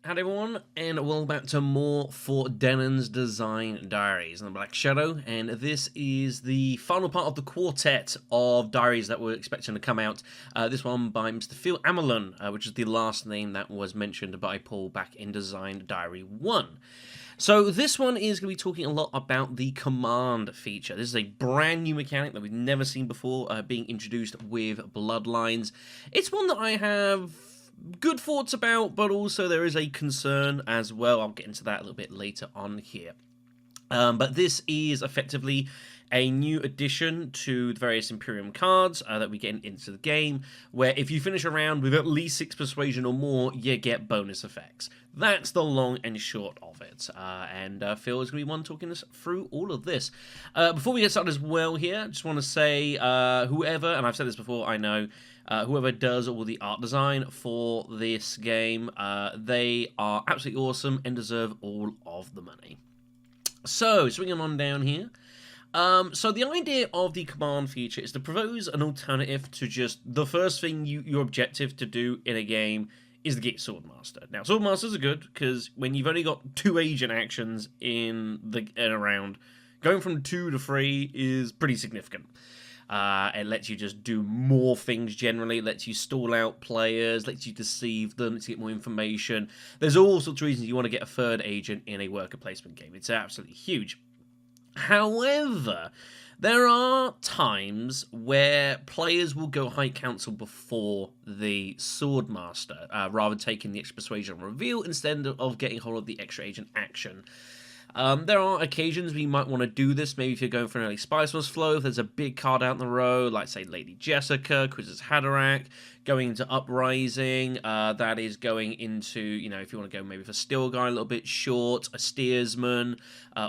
Howdy everyone, and welcome back to more for Denon's Design Diaries. I'm Black Shadow, and this is the final part of the quartet of diaries that we're expecting to come out. This one by Mr. Phil Amelin, which is the last name that was mentioned by Paul back in Design Diary 1. So this one is going to be talking a lot about the command feature. This is a brand new mechanic that we've never seen before, being introduced with Bloodlines. It's one that I have good thoughts about, but also there is a concern as well. I'll get into that a little bit later on here. But this is effectively a new addition to the various Imperium cards that we get into the game, where if you finish a round with at least 6 persuasion or more, you get bonus effects. That's the long and short of it. And Phil is going to be one talking us through all of this. Before we get started as well here, I just want to say whoever, and I've said this before, I know, whoever does all the art design for this game, they are absolutely awesome and deserve all of the money. So, swinging on down here. So the idea of the command feature is to propose an alternative to just the first thing your objective to do in a game is to get Swordmaster. Now, Swordmasters are good because when you've only got 2 agent actions in a round, going from 2 to 3 is pretty significant. It lets you just do more things generally. It lets you stall out players, lets you deceive them, lets you get more information. There's all sorts of reasons you want to get a third agent in a worker placement game. It's absolutely huge. However, there are times where players will go High Council before the Swordmaster, rather taking the extra persuasion reveal instead of getting hold of the extra agent action. There are occasions where you might want to do this, maybe if you're going for an early Spiceless flow, if there's a big card out in the row, like, say, Lady Jessica, Quizzes Haderach, going into Uprising, that is going into, you know, if you want to go maybe for Stilgar a little bit short, a Steersman,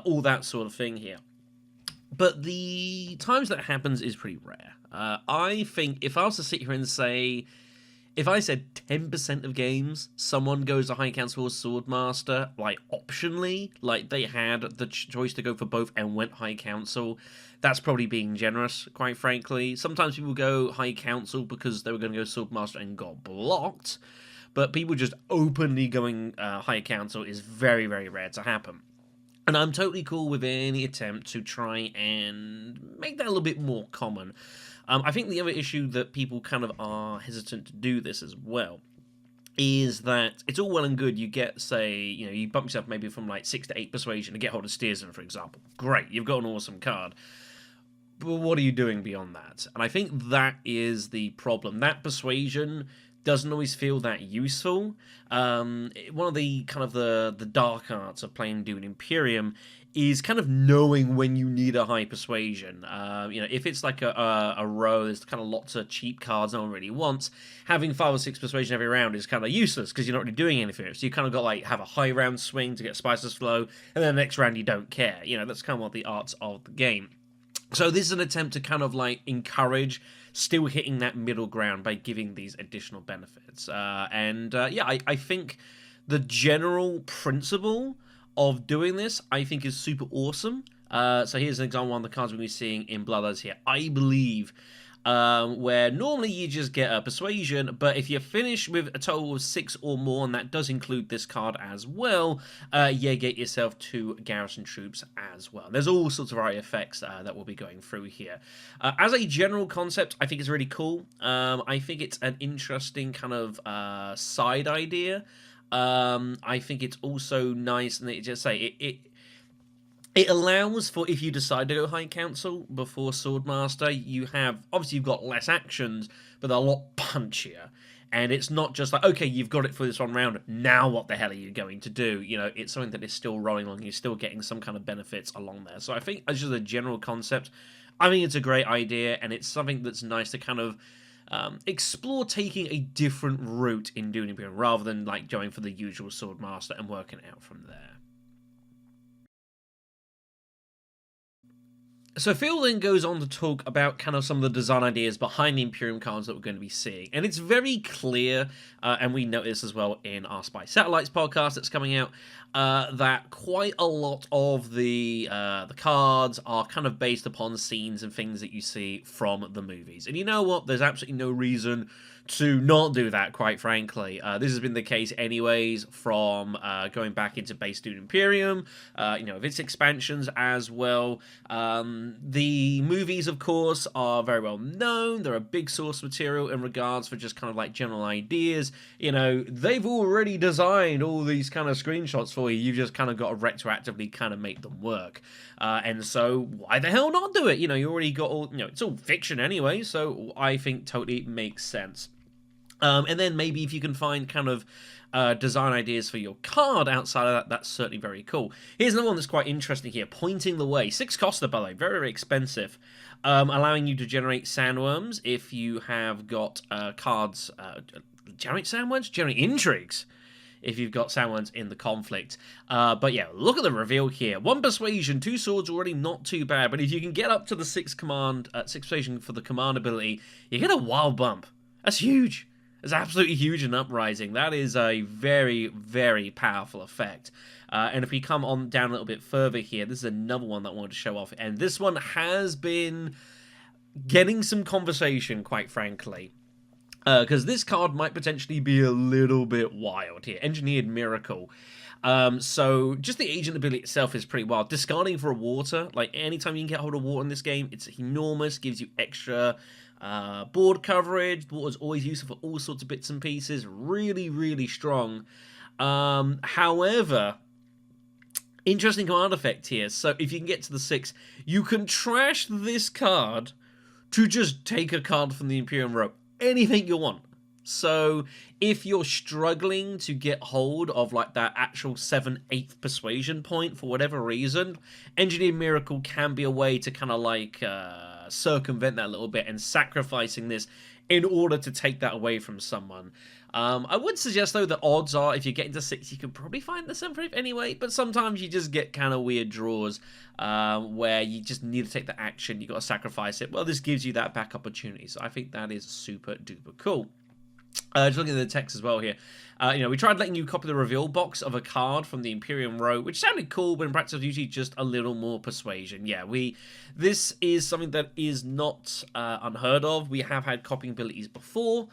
all that sort of thing here. But the times that happens is pretty rare. I think if I was to sit here and say, if I said 10% of games, someone goes to High Council or Swordmaster, like, optionally, like, they had the choice to go for both and went High Council, that's probably being generous, quite frankly. Sometimes people go High Council because they were going to go Swordmaster and got blocked, but people just openly going High Council is very, very rare to happen. And I'm totally cool with any attempt to try and make that a little bit more common. I think the other issue that people kind of are hesitant to do this as well is that it's all well and good you get, say, you know, you bump yourself maybe from like 6 to 8 persuasion to get hold of Steersman, for example. Great, you've got an awesome card. But what are you doing beyond that? And I think that is the problem. That persuasion doesn't always feel that useful. One of the kind of the dark arts of playing Dune Imperium is kind of knowing when you need a high persuasion. You know, if it's like a row, there's kind of lots of cheap cards no one really wants. Having 5 or 6 persuasion every round is kind of useless because you're not really doing anything. So you kind of got like have a high round swing to get Spiceless flow, and then the next round you don't care. You know, that's kind of what the arts of the game. So this is an attempt to kind of like encourage still hitting that middle ground by giving these additional benefits. Yeah, I think the general principle of doing this, I think, is super awesome. So here's an example of one of the cards we're going to be seeing in Bloodlines here. I believe where normally you just get a persuasion, but if you finish with a total of 6 or more, and that does include this card as well, you get yourself 2 garrison troops as well. There's all sorts of variety effects that we'll be going through here. As a general concept, I think it's really cool. I think it's an interesting kind of side idea. I think it's also nice, and it allows for, if you decide to go High Council before Swordmaster, you've got less actions, but they're a lot punchier. And it's not just like, okay, you've got it for this one round, now what the hell are you going to do? You know, it's something that is still rolling along, you're still getting some kind of benefits along there. So I think, as just a general concept, I think it's a great idea, and it's something that's nice to kind of explore taking a different route in Dune Imperium, rather than like going for the usual Swordmaster and working out from there. So Phil then goes on to talk about kind of some of the design ideas behind the Imperium cards that we're going to be seeing. And it's very clear, and we notice as well in our Spy Satellites podcast that's coming out, that quite a lot of the cards are kind of based upon scenes and things that you see from the movies. And you know what? There's absolutely no reason to not do that, quite frankly. This has been the case anyways from going back into Base Dune Imperium, with its expansions as well. The movies, of course, are very well known. They're a big source material in regards for just kind of like general ideas. They've already designed all these kind of screenshots for you. You've just kind of got to retroactively kind of make them work. And so why the hell not do it? You already got all, it's all fiction anyway, so I think totally makes sense. And then maybe if you can find kind of design ideas for your card outside of that, that's certainly very cool. Here's another one that's quite interesting here. Pointing the Way. 6 Costa, by the way. Very, very expensive. Allowing you to generate sandworms if you have got cards. Generate sandworms? Generate intrigues if you've got sandworms in the conflict. But yeah, look at the reveal here. 1 persuasion, 2 swords, already not too bad. But if you can get up to the 6 persuasion for the command ability, you get a wild bump. That's huge. It's absolutely huge in Uprising. That is a very, very powerful effect. And if we come on down a little bit further here, this is another one that I wanted to show off. And this one has been getting some conversation, quite frankly. Because this card might potentially be a little bit wild here. Engineered Miracle. So just the agent ability itself is pretty wild. Discarding for a water. Like, anytime you can get hold of water in this game, it's enormous. Gives you extra board coverage. Water's always useful for all sorts of bits and pieces. Really, really strong. However, interesting command effect here. So if you can get to the 6, you can trash this card to just take a card from the Imperium Row. Anything you want. So if you're struggling to get hold of like that actual 7/8 persuasion point for whatever reason, Engineered Miracle can be a way to kind of like circumvent that a little bit and sacrificing this in order to take that away from someone. I would suggest though that odds are if you get into 6 you can probably find the 7/8 anyway, but sometimes you just get kind of weird draws where you just need to take the action, you got to sacrifice it. Well, this gives you that back opportunity, so I think that is super duper cool. Just looking at the text as well here. We tried letting you copy the reveal box of a card from the Imperium Row, which sounded cool, but in practice was usually just a little more persuasion. Yeah, this is something that is not unheard of. We have had copying abilities before.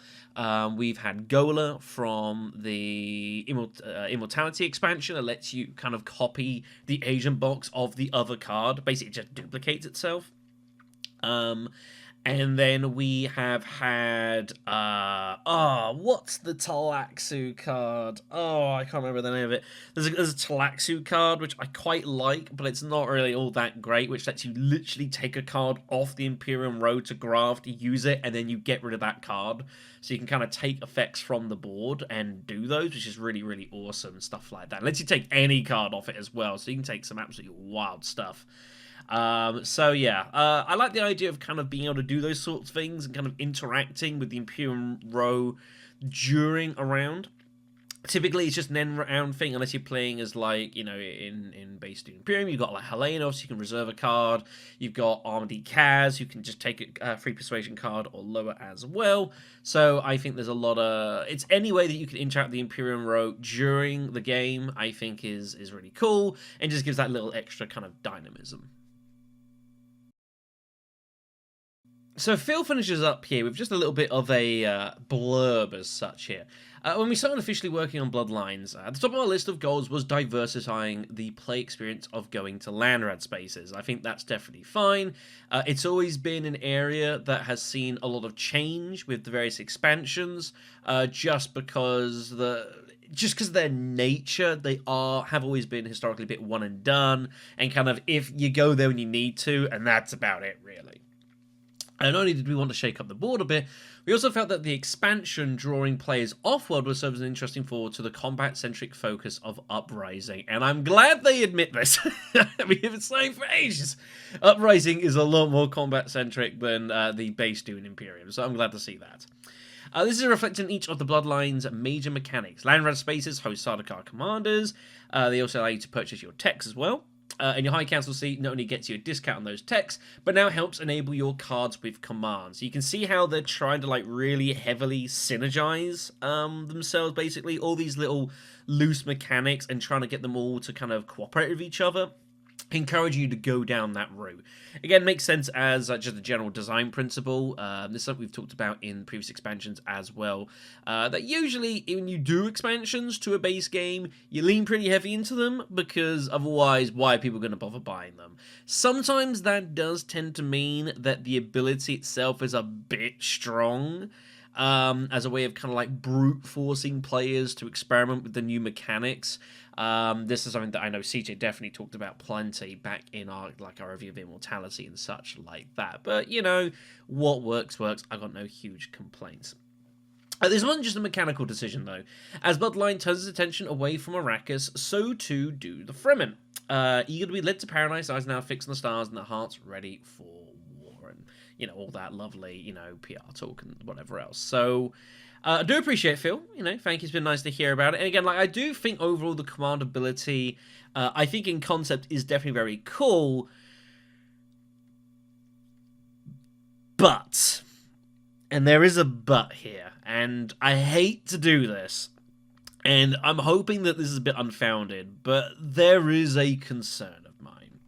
We've had Gola from the Immortality expansion that lets you kind of copy the agent box of the other card. Basically, it just duplicates itself. And then we have had, what's the Talaxu card? Oh, I can't remember the name of it. There's a Talaxu card, which I quite like, but it's not really all that great, which lets you literally take a card off the Imperium Row to graft, use it, and then you get rid of that card. So you can kind of take effects from the board and do those, which is really, really awesome, stuff like that. It lets you take any card off it as well, so you can take some absolutely wild stuff. So yeah, I like the idea of kind of being able to do those sorts of things and kind of interacting with the Imperium Row during a round. Typically, it's just an end round thing, unless you're playing as, like, in Base Dune Imperium, you've got, like, Helena, so you can reserve a card. You've got Armady Kaz, who can just take a free persuasion card or lower as well. So I think there's a lot of... It's any way that you can interact with the Imperium Row during the game, I think is really cool, and just gives that little extra kind of dynamism. So Phil finishes up here with just a little bit of a blurb as such here. When we started officially working on Bloodlines, at the top of our list of goals was diversifying the play experience of going to Landrad spaces. I think that's definitely fine. It's always been an area that has seen a lot of change with the various expansions, just because of their nature, they have always been historically a bit one and done, and kind of if you go there when you need to, and that's about it, really. And not only did we want to shake up the board a bit, we also felt that the expansion drawing players off-world would serve as an interesting forward to the combat-centric focus of Uprising. And I'm glad they admit this. We've been saying for ages. Uprising is a lot more combat-centric than the Base Dune Imperium, so I'm glad to see that. This is reflected in each of the Bloodlines' major mechanics. Landrad spaces host Sardaukar commanders. They also allow you to purchase your techs as well. And your High Council seat not only gets you a discount on those techs, but now helps enable your cards with commands. So you can see how they're trying to like really heavily synergize themselves, basically. All these little loose mechanics and trying to get them all to kind of cooperate with each other. encourage you to go down that route. Again, makes sense as just a general design principle. This is something we've talked about in previous expansions as well. That usually, when you do expansions to a base game, you lean pretty heavy into them, because otherwise, why are people going to bother buying them? Sometimes that does tend to mean that the ability itself is a bit strong, as a way of kind of like brute forcing players to experiment with the new mechanics. This is something that I know CJ definitely talked about plenty back in our review of Immortality and such like that. But, you know, what works, works. I got no huge complaints. This wasn't just a mechanical decision, though. As Bloodline turns its attention away from Arrakis, so too do the Fremen. Eager to be led to paradise, eyes now fixed on the stars, and their hearts ready for war. And, you know, all that lovely, you know, PR talk and whatever else. So, I do appreciate Phil. You know, thank you. It's been nice to hear about it. And again, like, I do think overall the command ability, I think in concept is definitely very cool. But, and there is a but here, and I hate to do this, and I'm hoping that this is a bit unfounded, but there is a concern of mine.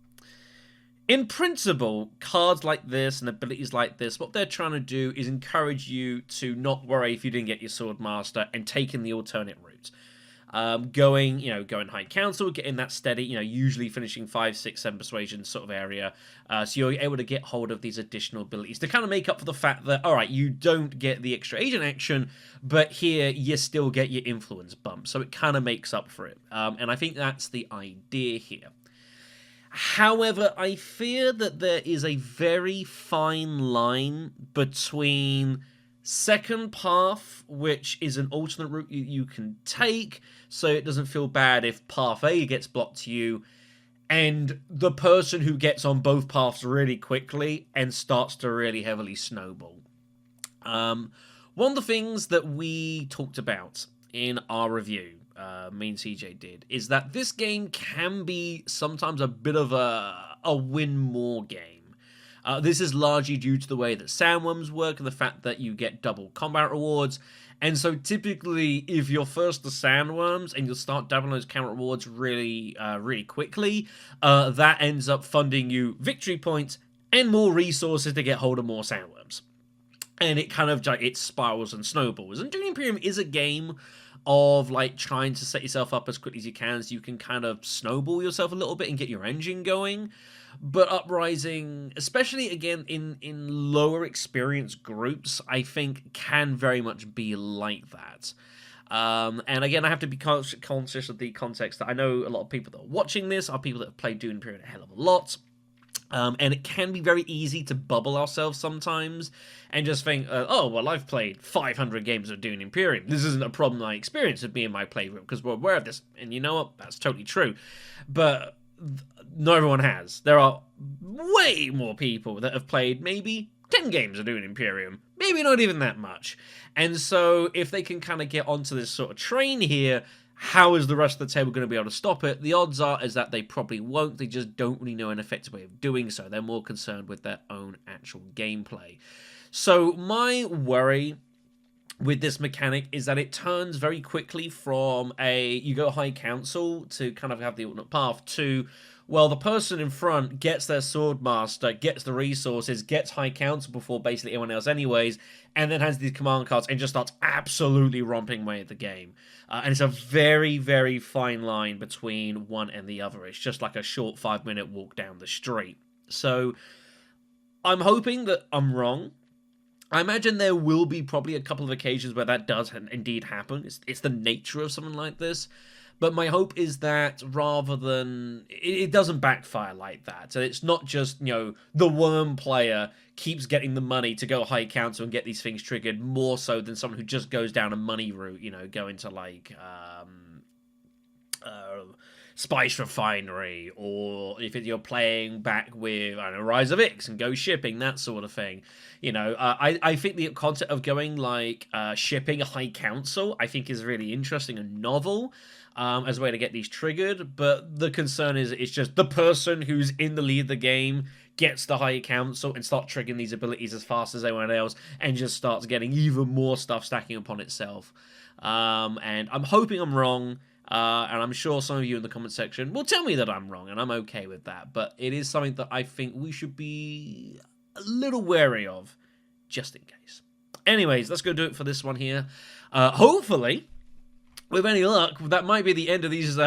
In principle, cards like this and abilities like this, what they're trying to do is encourage you to not worry if you didn't get your Swordmaster and taking the alternate route. Going High Council, getting that steady, you know, usually finishing 5, 6, 7 persuasion sort of area. So you're able to get hold of these additional abilities to kind of make up for the fact that, all right, you don't get the extra agent action, but here you still get your influence bump. So it kind of makes up for it. And I think that's the idea here. However, I fear that there is a very fine line between second path, which is an alternate route you can take, so it doesn't feel bad if path A gets blocked to you, and the person who gets on both paths really quickly and starts to really heavily snowball. One of the things that we talked about in our review, me and CJ did, is that this game can be sometimes a bit of a win more game. This is largely due to the way that sandworms work and the fact that you get double combat rewards. And so typically, if you're first the sandworms and you'll start doubling those combat rewards really quickly, that ends up funding you victory points and more resources to get hold of more sandworms. And it kind of it spirals and snowballs. And Dune Imperium is a game of like trying to set yourself up as quickly as you can, so you can kind of snowball yourself a little bit and get your engine going. But Uprising, especially again in lower experience groups, I think can very much be like that. And again, I have to be conscious of the context that I know a lot of people that are watching this are people that have played Dune Imperium a hell of a lot. And it can be very easy to bubble ourselves sometimes and just think, oh, well, I've played 500 games of Dune Imperium. This isn't a problem I experienced with me in my playroom because we're aware of this. And you know what? That's totally true. But not everyone has. There are way more people that have played maybe 10 games of Dune Imperium. Maybe not even that much. And so if they can kind of get onto this sort of train here, how is the rest of the table going to be able to stop it? The odds are is that they probably won't. They just don't really know an effective way of doing so. They're more concerned with their own actual gameplay. So my worry with this mechanic is that it turns very quickly from you go High Council to kind of have the alternate path to, well, the person in front gets their Swordmaster, gets the resources, gets High Council before basically anyone else anyways, and then has these command cards and just starts absolutely romping away at the game. And it's a very, very fine line between one and the other. It's just like a short 5-minute walk down the street. So I'm hoping that I'm wrong. I imagine there will be probably a couple of occasions where that does indeed happen. It's the nature of something like this. But my hope is that rather than... It doesn't backfire like that. So it's not just, you know, the worm player keeps getting the money to go High Council and get these things triggered more so than someone who just goes down a money route, you know, going to like... Spice Refinery, or if you're playing back with, I don't know, Rise of Ix and go shipping, that sort of thing. You know, I think the concept of going like shipping a High Council, I think is really interesting and novel as a way to get these triggered, but the concern is it's just the person who's in the lead of the game gets the High Council and start triggering these abilities as fast as anyone else and just starts getting even more stuff stacking upon itself. And I'm hoping I'm wrong. And I'm sure some of you in the comment section will tell me that I'm wrong, and I'm okay with that. But it is something that I think we should be a little wary of, just in case. Anyways, let's go do it for this one here. Hopefully, with any luck, that might be the end of these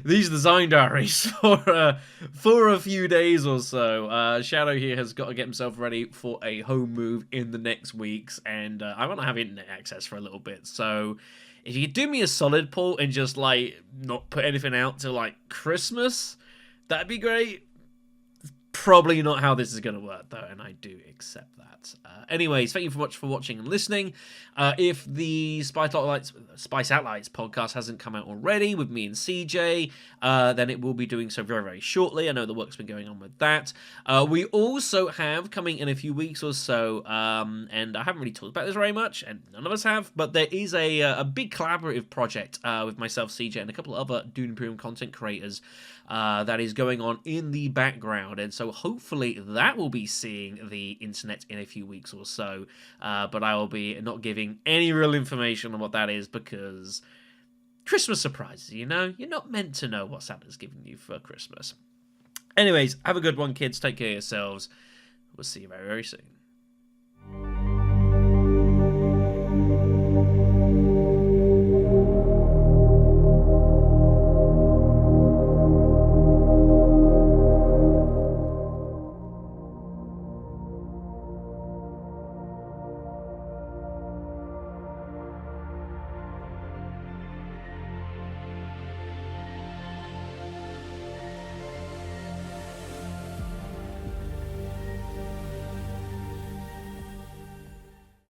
these design diaries for a few days or so. Shadow here has got to get himself ready for a home move in the next weeks, and I want to have internet access for a little bit. So if you could do me a solid, Paul, and just like not put anything out till like Christmas, that'd be great. Probably not how this is going to work, though, and I do accept that. Anyways, thank you so much for watching and listening. If the Spice Outlights podcast hasn't come out already with me and CJ, then it will be doing so very, very shortly. I know the work's been going on with that. We also have, coming in a few weeks or so, and I haven't really talked about this very much, and none of us have, but there is a big collaborative project with myself, CJ, and a couple of other Dune Imperium content creators that is going on in the background, and so hopefully that will be seeing the internet in a few weeks or so, but I will be not giving any real information on what that is because Christmas surprises, you know? You're not meant to know what Santa's giving you for Christmas. Anyways, have a good one, kids. Take care of yourselves. We'll see you very, very soon.